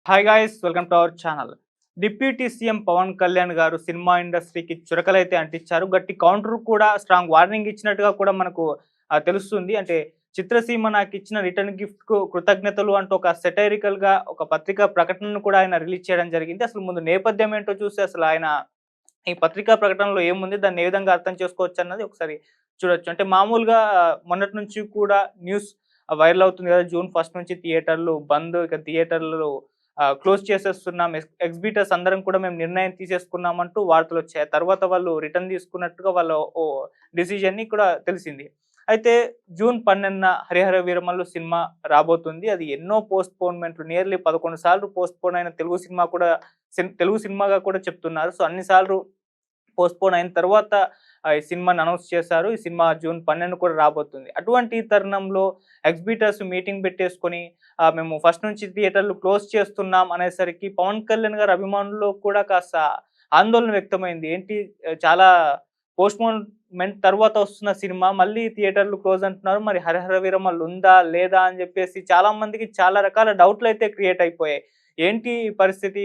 Hi guys, welcome to our channel. Deputy CM Pawan Kalyan గారు cinema ఇండస్ట్రీకి చురకలైతే అంటించారు. గట్టి కౌంటర్ కూడా స్ట్రాంగ్ వార్నింగ్ ఇచ్చినట్టుగా కూడా మనకు తెలుస్తుంది. అంటే చిత్రసీమ నాకిచ్చిన రిటర్న్ గిఫ్ట్‌కు కృతజ్ఞతలు అంటూ ఒక సెటైరికల్‌గా ఒక పత్రికా ప్రకటనను కూడా ఆయన రిలీజ్ చేయడం జరిగింది. అసలు ముందు నేపథ్యం ఏంటో చూసి అసలు ఆయన ఈ పత్రికా ప్రకటనలో ఏముంది? దాన్ని ఏ విధంగా అర్థం చేసుకోవచ్చన్నది ఒకసారి చూడొచ్చు. అంటే మామూలుగా మొన్నటి నుంచి కూడా న్యూస్ వైరల్ అవుతుంది కదా! జూన్ 1 నుంచి థియేటర్లు బంద్. ఇక థియేటర్లు క్లోజ్ చేసేస్తున్నాం. ఎగ్జిబిటర్స్ అందరం కూడా మేము నిర్ణయం తీసేసుకున్నామంటూ వార్తలొచ్చాయి. తర్వాత వాళ్ళు రిటర్న్ తీసుకున్నట్టుగా వాళ్ళ డిసిజన్‌ని కూడా తెలిసింది. అయితే జూన్ 12న 'హరిహర వీరమల్లు' సినిమా రాబోతుంది. అది ఎన్నో పోస్ట్‌పోన్‌మెంట్‌లు నియర్లీ 11 సార్లు పోస్ట్‌పోన్ అయిన తెలుగు సినిమా కూడా తెలుగు సినిమాగా కూడా చెప్తున్నారు. సో, అన్ని సార్లు పోస్ట్‌పోన్ అయిన తర్వాత ఈ సినిమాని అనౌన్స్ చేశారు. ఈ సినిమా జూన్ 12 కూడా రాబోతుంది. అటువంటి తరుణంలో ఎగ్జిబిటర్స్ మీటింగ్ పెట్టేసుకొని మేము ఫస్ట్ నుంచి థియేటర్‌లు క్లోజ్ చేస్తున్నాం అనేసరికి పవన్ కళ్యాణ్ గారి అభిమానుల్లో కూడా కాస్త ఆందోళన వ్యక్తమైంది. ఏంటి చాలా పోస్ట్‌పోన్‌మెంట్ తర్వాత వస్తున్న సినిమా మళ్ళీ థియేటర్‌లు క్లోజ్ అంటున్నారు. మరి 'హరిహర వీరమల్లు' ఉందా? లేదా? అని చెప్పేసి చాలా మందికి చాలా రకాల డౌట్‌లయితే క్రియేట్ అయిపోయాయి. ఏంటి ఈ పరిస్థితి?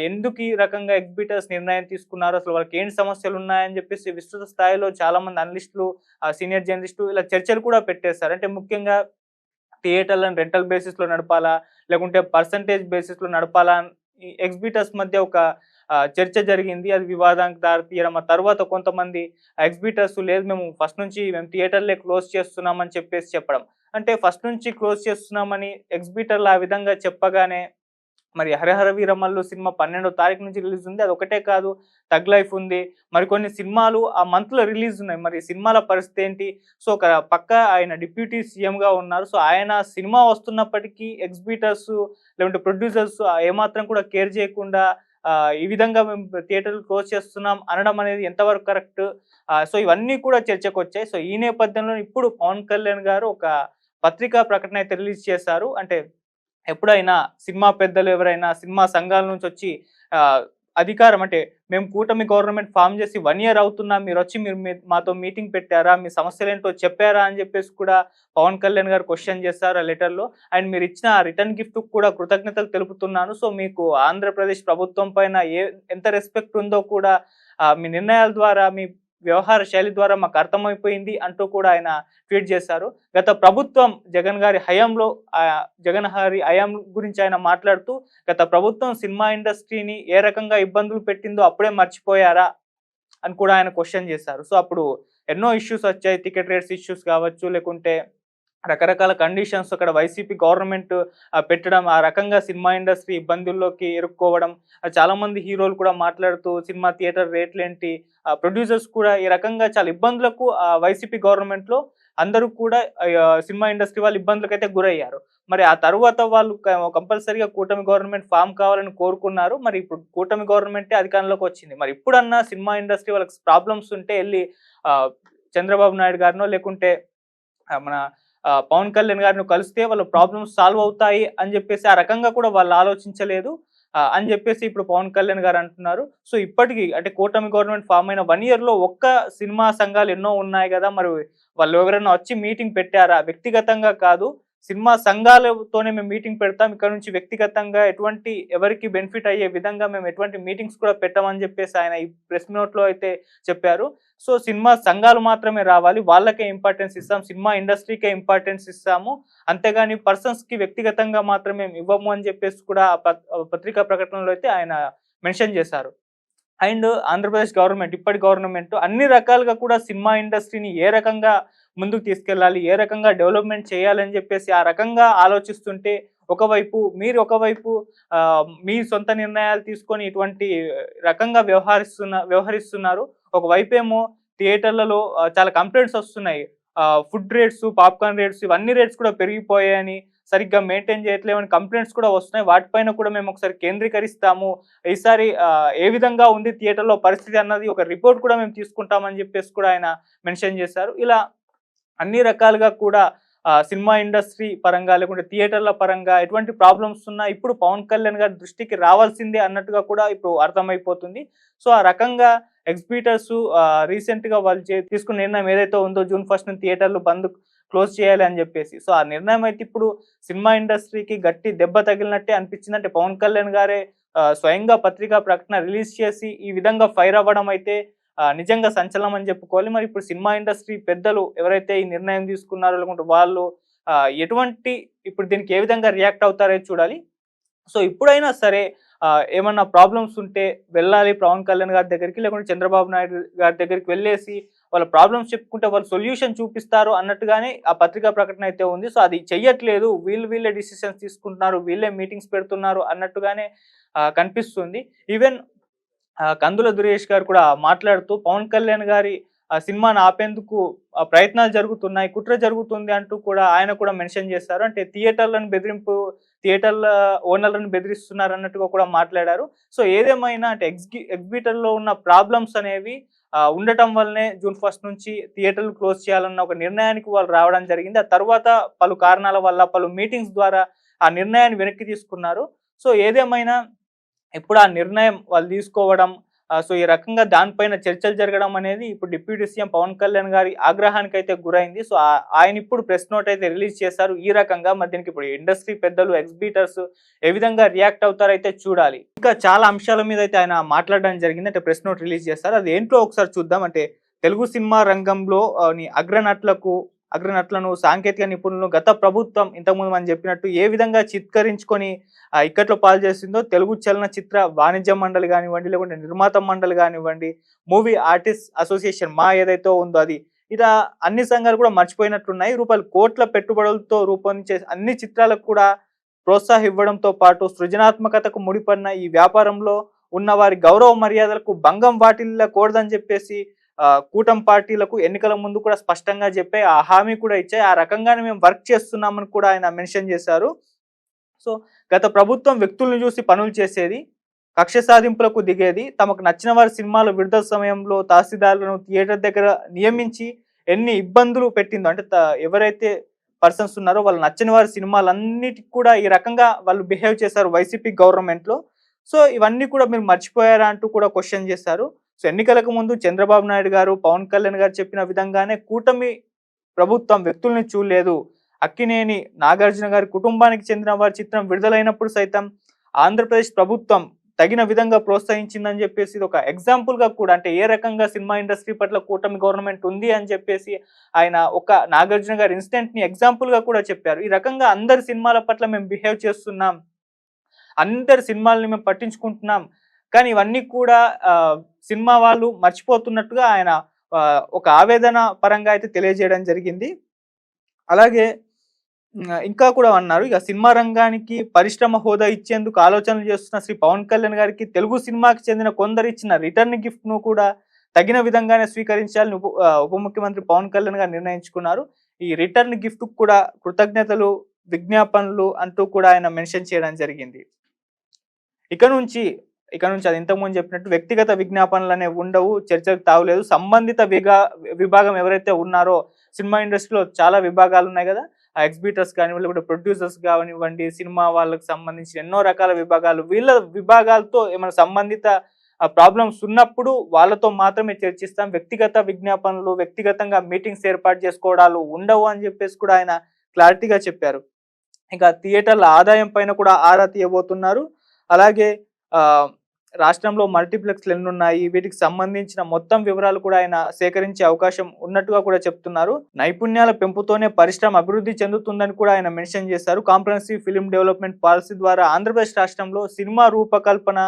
ఎందుకు ఈ రకంగా ఎగ్జిబిటర్స్ నిర్ణయం తీసుకున్నారు? అసలు వాళ్ళకేంటి సమస్యలున్నాయని జెప్పేసి విస్తృత స్థాయిలో చాలామంది అనలిస్టులు, సీనియర్ జర్నలిస్టులు ఇలా చర్చలు కూడా పెట్టేశారు. అంటే ముఖ్యంగా థియేటర్‌లను రెంటల్ బేసిస్‌లో నడపాలా? లేకుంటే పర్సెంటేజ్ బేసిస్‌లో నడపాలా? ఈ ఎగ్జిబిటర్స్ మధ్య ఒక చర్చ జరిగింది. అది వివాదానికి దారి తీయడం. ఆ తర్వాత కొంతమంది ఎగ్జిబిటర్స్ లేదు మేము ఫస్ట్ నుంచి థియేటర్‌లే క్లోజ్ చేస్తున్నామని చెప్పేసి చెప్పడం. అంటే ఫస్ట్ నుంచి క్లోజ్ చేస్తున్నామని ఎగ్జిబిటర్లు ఆ విధంగా చెప్పగానే మరి 'హరిహర వీరమల్లు' సినిమా 12వ తారీఖు నుంచి రిలీజ్ ఉంది. అదొకటే కాదు, 'థగ్ లైఫ్' ఉంది. మరికొన్ని సినిమాలు ఆ మంత్‌లో రిలీజ్ ఉన్నాయి. మరి సినిమాల పరిస్థితి ఏంటి? సో, ఒక పక్క ఆయన డిప్యూటీ సీఎంగా ఉన్నారు. సో, ఆయన సినిమా వస్తున్నప్పటికీ ఎగ్జిబిటర్స్ లేకుంటే ప్రొడ్యూసర్స్ ఏమాత్రం కూడా కేర్ చేయకుండా ఈ విధంగా మేము థియేటర్‌లు క్లోజ్ చేస్తున్నాం అనడం అనేది ఎంతవరకు కరెక్ట్? సో, ఇవన్నీ కూడా చర్చకొచ్చాయి. సో, ఈ నేపథ్యంలో ఇప్పుడు పవన్ కళ్యాణ్ గారు ఒక పత్రికా ప్రకటన అయితే రిలీజ్ చేశారు. అంటే ఎప్పుడైనా సినిమా పెద్దలు ఎవరైనా సినిమా సంఘాల నుంచొచ్చి ఆహ్, అధికారం అంటే మేము కూటమి గవర్నమెంట్ ఫార్మ్ చేసి 1 ఇయర్ అవుతున్నా మీరొచ్చి మాతో మీటింగ్ పెట్టారా? మీ సమస్యలేంటో చెప్పారా? అని చెప్పేసి కూడా పవన్ కళ్యాణ్ గారు క్వెషన్ చేశారు ఆ లెటర్‌లో. అండ్ మీరిచ్చిన రిటర్న్ గిఫ్ట్‌కి కూడా కృతజ్ఞతలు తెలుపుతున్నాను. సో, మీకు ఆంధ్రప్రదేశ్ ప్రభుత్వం పైన ఎంత రెస్పెక్ట్ ఉందో కూడా మీ నిర్ణయాల ద్వారా మీ వ్యవహార శైలి ద్వారా మాకు అర్థమైపోయింది అంటూ కూడా ఆయన ట్వీట్ చేశారు. గత ప్రభుత్వం జగన్ గారి హయాంలో జగన్ గారి హయాం గురించి ఆయన మాట్లాడుతూ, గత ప్రభుత్వం సినిమా ఇండస్ట్రీని ఏ రకంగా ఇబ్బందులు పెట్టిందో అప్పుడే మర్చిపోయారా? అని కూడా ఆయన క్వెషన్ చేశారు. సో, అప్పుడు ఎన్నో ఇష్యూస్ వచ్చాయి. టికెట్ రేట్స్ ఇష్యూస్ కావచ్చు, లేకుంటే రకరకాల కండిషన్స్ అక్కడ వైసీపీ గవర్నమెంట్ పెట్టడం, ఆ రకంగా సినిమా ఇండస్ట్రీ ఇబ్బందుల్లోకి ఇరుక్కోవడం. చాలామంది హీరోలు కూడా మాట్లాడుతూ సినిమా థియేటర్ రేట్లేంటి, ప్రొడ్యూసర్స్ కూడా ఈ రకంగా చాలా ఇబ్బందులకు వైసీపీ గవర్నమెంట్‌లో అందరూ కూడా సినిమా ఇండస్ట్రీ వాళ్ళు ఇబ్బందులకైతే గురయ్యారు. మరి ఆ తరువాత వాళ్ళు కంపల్సరీగా కూటమి గవర్నమెంట్ ఫార్మ్ కావాలని కోరుకున్నారు. మరి ఇప్పుడు కూటమి గవర్నమెంటే అధికారంలోకి వచ్చింది. మరి ఇప్పుడన్నా సినిమా ఇండస్ట్రీ వాళ్ళకి ప్రాబ్లమ్స్ ఉంటే ఎళ్లి ఆహ్, చంద్రబాబు నాయుడు గారినో లేకుంటే మన పవన్ కళ్యాణ్ గారిని కలిస్తే వాళ్ళ ప్రాబ్లమ్స్ సాల్వ్ అవుతాయి అని జెప్పేసి ఆ రకంగా కూడా వాళ్ళు ఆలోచించలేదు. అని జెప్పేసి ఇప్పుడు పవన్ కళ్యాణ్ గారు అంటున్నారు. సో, ఇప్పటికి అంటే కూటమి గవర్నమెంట్ ఫార్మ్ అయిన 1 ఇయర్‌లో ఒక్క సినిమా సంఘాలు ఎన్నో ఉన్నాయి గదా! మరి వాళ్ళు ఎవరైనా వచ్చి మీటింగ్ పెట్టారా? వ్యక్తిగతంగా కాదు. సినిమా సంఘాలతోనే మేము మీటింగ్ పెడతాం. ఇక్కడ నుంచి వ్యక్తిగతంగా ఎవరికీ బెనిఫిట్ అయ్యే విధంగా మేము ఎటువంటి మీటింగ్స్ కూడా పెట్టమని జెప్పేసి ఆయన ఈ ప్రెస్ నోట్‌లో అయితే చెప్పారు. సో, సినిమా సంఘాలు మాత్రమే రావాలి. వాళ్ళకే ఇంపార్టెన్స్ ఇస్తాం. సినిమా ఇండస్ట్రీకే ఇంపార్టెన్స్ ఇస్తాము. అంతేగాని పర్సన్స్‌కి వ్యక్తిగతంగా మాత్రం మేము ఇవ్వము అని చెప్పేసి కూడా పత్రికా ప్రకటనలో అయితే ఆయన మెన్షన్ చేశారు. అండ్ ఆంధ్రప్రదేశ్ గవర్నమెంట్, ఇప్పటి గవర్నమెంట్ అన్ని రకాలుగా కూడా సినిమా ఇండస్ట్రీని ఏ రకంగా ముందుకు తీసుకెళ్ళాలి, ఏ రకంగా డెవలప్‌మెంట్ చేయాలని చెప్పేసి ఆ రకంగా ఆలోచిస్తుంటే, మీరు ఒకవైపు మీ సొంత నిర్ణయాలు తీసుకొని ఇటువంటి రకంగా వ్యవహరిస్తున్నారు. ఒకవైపేమో థియేటర్లలో చాలా కంప్లెయింట్స్ వస్తున్నాయి. ఫుడ్ రేట్స్, పాప్‌కార్న్ రేట్స్ ఇవన్నీ రేట్స్ కూడా పెరిగిపోయాయని, సరిగ్గా మెయింటైన్ చేయట్లేమని కంప్లెయింట్స్ కూడా వస్తున్నాయి. వాటిపైన కూడా మేము ఒకసారి కేంద్రీకరిస్తాము. ఈసారి ఏ విధంగా ఉంది థియేటర్‌లో పరిస్థితి అన్నది ఒక రిపోర్ట్ కూడా మేము తీసుకుంటామని జెప్పేసి కూడా ఆయన మెన్షన్ చేశారు. ఇలా అన్ని రకాలుగా కూడా సినిమా ఇండస్ట్రీ పరంగా లేకుంటే థియేటర్ల పరంగా ఎటువంటి ప్రాబ్లమ్స్ ఉన్నా ఇప్పుడు పవన్ కళ్యాణ్ గారి దృష్టికి రావాల్సిందే అన్నట్టుగా కూడా ఇప్పుడు అర్థమైపోతుంది. సో, ఆ రకంగా ఎగ్జిబిటర్స్ రీసెంట్‌గా వాళ్ళు తీసుకున్న నిర్ణయం ఏదైతే ఉందో జూన్ 1 నుంచి థియేటర్లు క్లోజ్ చేయాలి అని చెప్పేసి. సో ఆ నిర్ణయం అయితే ఇప్పుడు సినిమా ఇండస్ట్రీకి గట్టి దెబ్బ తగిలినట్టే అనిపించింది. అంటే పవన్ కళ్యాణ్ గారే స్వయంగా పత్రికా ప్రకటన రిలీజ్ చేసి ఈ విధంగా ఫైర్ అవ్వడం అయితే నిజంగా సంచలనం అని చెప్పుకోవాలి. మరి ఇప్పుడు సినిమా ఇండస్ట్రీ పెద్దలు ఎవరైతే ఈ నిర్ణయం తీసుకున్నారో లేకుంటే వాళ్ళు ఎటువంటి ఇప్పుడు దీనికి ఏ విధంగా రియాక్ట్ అవుతారో చూడాలి. సో ఇప్పుడైనా సరే ఏమన్నా ప్రాబ్లమ్స్ ఉంటే వెళ్ళాలి పవన్ కళ్యాణ్ గారి దగ్గరికి, లేకుంటే చంద్రబాబు నాయుడు గారి దగ్గరికి వెళ్ళేసి వాళ్ళ ప్రాబ్లమ్స్ చెప్పుకుంటే వాళ్ళు సొల్యూషన్ చూపిస్తారు అన్నట్టుగానే ఆ పత్రికా ప్రకటన అయితే ఉంది. సో అది చెయ్యట్లేదు, వీళ్ళే డిసిషన్స్ తీసుకుంటున్నారు, వీళ్ళే మీటింగ్స్ పెడుతున్నారు అన్నట్టుగానే కనిపిస్తుంది. ఈవెన్ కందుల దురేష్ గారు కూడా మాట్లాడుతూ పవన్ కళ్యాణ్ గారి సినిమాను ఆపేందుకు ప్రయత్నాలు జరుగుతున్నాయి, కుట్ర జరుగుతుంది అంటూ కూడా ఆయన కూడా మెన్షన్ చేశారు. అంటే థియేటర్ల ఓనర్లను బెదిరిస్తున్నారు అన్నట్టుగా కూడా మాట్లాడారు. సో ఏదేమైనా అంటే ఎగ్జిబిటర్‌లో ఉన్న ప్రాబ్లమ్స్ అనేవి ఉండటం వల్లనే జూన్ 1 నుంచి థియేటర్లు క్లోజ్ చేయాలన్న ఒక నిర్ణయానికి వాళ్ళు రావడం జరిగింది. ఆ తర్వాత పలు కారణాల వల్ల, పలు మీటింగ్స్ ద్వారా ఆ నిర్ణయాన్ని వెనక్కి తీసుకున్నారు. సో ఏదేమైనా ఇప్పుడు ఆ నిర్ణయం వాళ్ళు తీసుకోవడం, సో ఈ రకంగా దానిపైన చర్చలు జరగడం అనేది ఇప్పుడు డిప్యూటీ సీఎం పవన్ కళ్యాణ్ గారి ఆగ్రహానికైతే గురైంది. సో ఆయన ఇప్పుడు ప్రెస్ నోట్ అయితే రిలీజ్ చేశారు. ఈ రకంగా మరి దీనికి ఇప్పుడు ఇండస్ట్రీ పెద్దలు, ఎగ్జిబిటర్స్ ఏ విధంగా రియాక్ట్ అవుతారైతే చూడాలి. ఇంకా చాలా అంశాల మీద అయితే ఆయన మాట్లాడడం జరిగింది. అంటే ప్రెస్ నోట్ రిలీజ్ చేస్తారు. అది ఏంటో ఒకసారి చూద్దాం. అంటే తెలుగు సినిమా రంగంలో అగ్రనటులను, సాంకేతిక నిపుణులను గత ప్రభుత్వం ఇంతకుముందు మనం చెప్పినట్టు ఏ విధంగా చిత్కరించుకొని ఇక్కట్లో పాలు చేసిందో తెలుగు చలనచిత్ర వాణిజ్య మండలి కానివ్వండి, లేకుంటే నిర్మాత మండలి కానివ్వండి, మూవీ ఆర్టిస్ట్ అసోసియేషన్ ఏదైతే ఉందో అది ఇలా అన్ని సంఘాలు కూడా మర్చిపోయినట్లున్నాయి. కోట్ల పెట్టుబడులతో రూపొందించే అన్ని చిత్రాలకు కూడా ప్రోత్సాహం ఇవ్వడంతో పాటు సృజనాత్మకతకు ముడిపడిన ఈ వ్యాపారంలో ఉన్న వారి గౌరవ మర్యాదలకు భంగం వాటిల్లకూడదని చెప్పేసి కూటమి పార్టీలకు ఎన్నికల ముందు కూడా స్పష్టంగా చెప్పాయి. ఆ హామీ కూడా ఇచ్చాయి. ఆ రకంగానే మేము వర్క్ చేస్తున్నామని కూడా ఆయన మెన్షన్ చేశారు. సో గత ప్రభుత్వం వ్యక్తులను చూసి పనులు చేసేది, కక్ష సాధింపులకు దిగేది, తమకు నచ్చిన వారి సినిమాల విడుదల సమయంలో తహసీల్దార్లను థియేటర్ దగ్గర నియమించి ఎన్ని ఇబ్బందులు పెట్టిందో, అంటే ఎవరైతే పర్సన్స్ ఉన్నారో వాళ్ళు నచ్చని వారి సినిమాలన్నిటికి కూడా ఈ రకంగా వాళ్ళు బిహేవ్ చేశారు వైసీపీ గవర్నమెంట్లో. సో ఇవన్నీ కూడా మీరు మర్చిపోయారా అంటూ కూడా క్వశ్చన్ చేశారు. సో ఎన్నికలకు ముందు చంద్రబాబు నాయుడు గారు, పవన్ కళ్యాణ్ గారు చెప్పిన విధంగానే కూటమి ప్రభుత్వం వ్యక్తుల్ని చూడలేదు. అక్కినేని నాగార్జున గారి కుటుంబానికి చెందిన వారి చిత్రం విడుదలైనప్పుడు సైతం ఆంధ్రప్రదేశ్ ప్రభుత్వం తగిన విధంగా ప్రోత్సహించిందని చెప్పేసి ఇది ఒక ఎగ్జాంపుల్ గా కూడా, అంటే ఏ రకంగా సినిమా ఇండస్ట్రీ పట్ల కూటమి గవర్నమెంట్ ఉంది అని చెప్పేసి ఆయన ఒక నాగార్జున గారి ఇన్సిడెంట్ ని ఎగ్జాంపుల్ గా కూడా చెప్పారు. ఈ రకంగా అందరి సినిమాల పట్ల మేము బిహేవ్ చేస్తున్నాం, అందరి సినిమాలని మేము పట్టించుకుంటున్నాం, కానీ ఇవన్నీ కూడా సినిమా వాళ్ళు మర్చిపోతున్నట్టుగా ఆయన ఒక ఆవేదన పరంగా అయితే తెలియజేయడం జరిగింది. అలాగే ఇంకా కూడా అన్నారు, ఇక సినిమా రంగానికి పరిశ్రమ హోదా ఇచ్చేందుకు ఆలోచనలు చేస్తున్న శ్రీ పవన్ కళ్యాణ్ గారికి తెలుగు సినిమాకి చెందిన కొందరు ఇచ్చిన రిటర్న్ గిఫ్ట్ ను కూడా తగిన విధంగానే స్వీకరించాలని ఉప ముఖ్యమంత్రి పవన్ కళ్యాణ్ గారు నిర్ణయించుకున్నారు. ఈ రిటర్న్ గిఫ్ట్ కూడా కృతజ్ఞతలు, విజ్ఞాపనలు అంటూ కూడా ఆయన మెన్షన్ చేయడం జరిగింది. ఇక నుంచి అది ఇంతకుముందు చెప్పినట్టు వ్యక్తిగత విజ్ఞాపనలు అనేవి ఉండవు, చర్చకు తావులేదు. సంబంధిత విభాగం ఎవరైతే ఉన్నారో, సినిమా ఇండస్ట్రీలో చాలా విభాగాలు ఉన్నాయి కదా, ఆ ఎగ్జిబిటర్స్ కానివ్వండి, లేకపోతే ప్రొడ్యూసర్స్ కానివ్వండి, సినిమా వాళ్ళకి సంబంధించిన ఎన్నో రకాల విభాగాలు, వీళ్ళ విభాగాలతో ఏమైనా సంబంధిత ప్రాబ్లమ్స్ ఉన్నప్పుడు వాళ్ళతో మాత్రమే చర్చిస్తాం. వ్యక్తిగత విజ్ఞాపనలు, వ్యక్తిగతంగా మీటింగ్స్ ఏర్పాటు చేసుకోవడాలు ఉండవు అని చెప్పేసి కూడా ఆయన క్లారిటీగా చెప్పారు. ఇంకా థియేటర్ల ఆదాయం పైన కూడా ఆరా తీయబోతున్నారు. అలాగే రాష్ట్రంలో మల్టీప్లెక్స్లు ఎన్నున్నాయి, వీటికి సంబంధించిన మొత్తం వివరాలు కూడా ఆయన సేకరించే అవకాశం ఉన్నట్టుగా కూడా చెప్తున్నారు. నైపుణ్యాల పెంపుతోనే పరిశ్రమ అభివృద్ధి చెందుతుందని కూడా ఆయన మెన్షన్ చేశారు. కాంప్రహెన్సివ్ ఫిల్మ్ డెవలప్మెంట్ పాలసీ ద్వారా ఆంధ్రప్రదేశ్ రాష్ట్రంలో సినిమా రూపకల్పన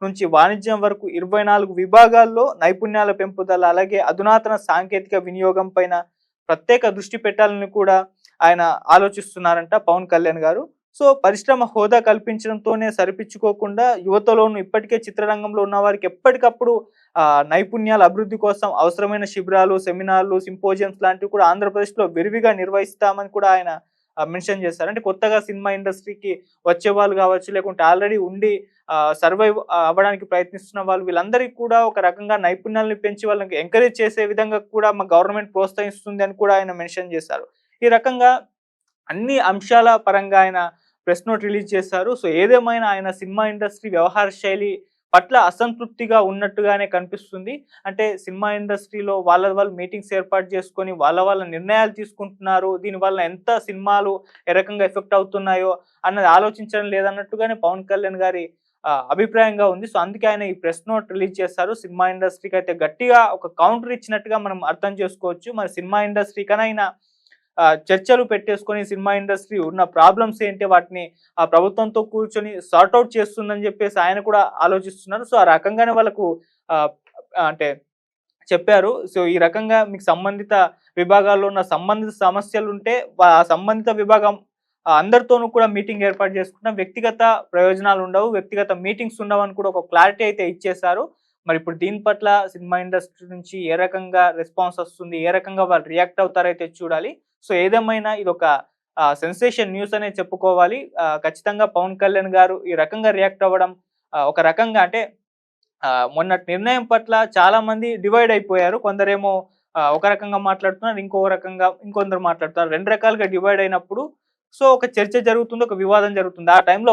నుంచి వాణిజ్యం వరకు 24 విభాగాల్లో నైపుణ్యాల పెంపుదల, అలాగే అధునాతన సాంకేతిక వినియోగం పైన ప్రత్యేక దృష్టి పెట్టాలని కూడా ఆయన ఆలోచిస్తున్నారంట పవన్ కళ్యాణ్ గారు. సో పరిశ్రమ హోదా కల్పించడంతోనే సరిపిచ్చుకోకుండా యువతలోను ఇప్పటికే చిత్రరంగంలో ఉన్న వారికి ఎప్పటికప్పుడు నైపుణ్యాల అభివృద్ధి కోసం అవసరమైన శిబిరాలు, సెమినార్లు, సింపోజియంస్ లాంటివి కూడా ఆంధ్రప్రదేశ్లో విరివిగా నిర్వహిస్తామని కూడా ఆయన మెన్షన్ చేశారు. అంటే కొత్తగా సినిమా ఇండస్ట్రీకి వచ్చే వాళ్ళు కావచ్చు, లేకుంటే ఆల్రెడీ ఉండి సర్వైవ్ అవ్వడానికి ప్రయత్నిస్తున్న వాళ్ళు, వీళ్ళందరికీ కూడా ఒక రకంగా నైపుణ్యాలను పెంచి వాళ్ళకి ఎంకరేజ్ చేసే విధంగా కూడా మా గవర్నమెంట్ ప్రోత్సహిస్తుంది అని కూడా ఆయన మెన్షన్ చేశారు. ఈ రకంగా అన్ని అంశాల పరంగా ఆయన ప్రెస్ నోట్ రిలీజ్ చేశారు. సో ఏదేమైనా ఆయన సినిమా ఇండస్ట్రీ వ్యవహార శైలి పట్ల అసంతృప్తిగా ఉన్నట్టుగానే కనిపిస్తుంది. అంటే సినిమా ఇండస్ట్రీలో వాళ్ళు మీటింగ్స్ ఏర్పాటు చేసుకొని వాళ్ళ నిర్ణయాలు తీసుకుంటున్నారు. దీనివల్ల ఎంత సినిమాలు ఏ రకంగా ఎఫెక్ట్ అవుతున్నాయో అన్నది ఆలోచించడం లేదన్నట్టుగానే పవన్ కళ్యాణ్ గారి అభిప్రాయంగా ఉంది. సో, అందుకే ఆయన ఈ ప్రెస్ నోట్ రిలీజ్ చేశారు. సినిమా ఇండస్ట్రీకి అయితే గట్టిగా ఒక కౌంటర్ ఇచ్చినట్టుగా మనం అర్థం చేసుకోవచ్చు. మరి సినిమా ఇండస్ట్రీకనైనా చర్చలు పెట్టేసుకొని సినిమా ఇండస్ట్రీ ఉన్న ప్రాబ్లమ్స్ ఏంటి వాటిని ప్రభుత్వంతో కూర్చొని సార్ట్ ఔట్ చేస్తుందని చెప్పేసి ఆయన కూడా ఆలోచిస్తున్నారు. సో, ఆ రకంగానే వాళ్ళకు ఆహ్, అంటే చెప్పారు. సో, ఈ రకంగా మీకు సంబంధిత విభాగాల్లో ఉన్న సంబంధిత సమస్యలుంటే ఆ సంబంధిత విభాగం అందరితోనూ కూడా మీటింగ్ ఏర్పాటు చేసుకుంటాం. వ్యక్తిగత ప్రయోజనాలుండవు. వ్యక్తిగత మీటింగ్స్ ఉండవని కూడా ఒక క్లారిటీ అయితే ఇచ్చేశారు. మరిప్పుడు దీని పట్ల సినిమా ఇండస్ట్రీ నుంచి ఏ రకంగా రెస్పాన్స్ వస్తుంది? ఏ రకంగా వాళ్ళు రియాక్ట్ అవుతారైతే చూడాలి. సో, ఏదేమైనా ఇదొక సెన్సేషన్ న్యూస్ అనే చెప్పుకోవాలి. ఖచ్చితంగా పవన్ కళ్యాణ్ గారు ఈ రకంగా రియాక్ట్ అవ్వడం ఒక రకంగా అంటే మొన్నటి నిర్ణయం పట్ల చాలా మంది డివైడ్ అయిపోయారు. కొందరేమో ఒక రకంగా మాట్లాడుతున్నారు. ఇంకో రకంగా ఇంకొందరు మాట్లాడుతున్నారు. 2 రకాలుగా డివైడ్ అయినప్పుడు సో, ఒక చర్చ జరుగుతుంది. ఒక వివాదం జరుగుతుంది. ఆ టైంలో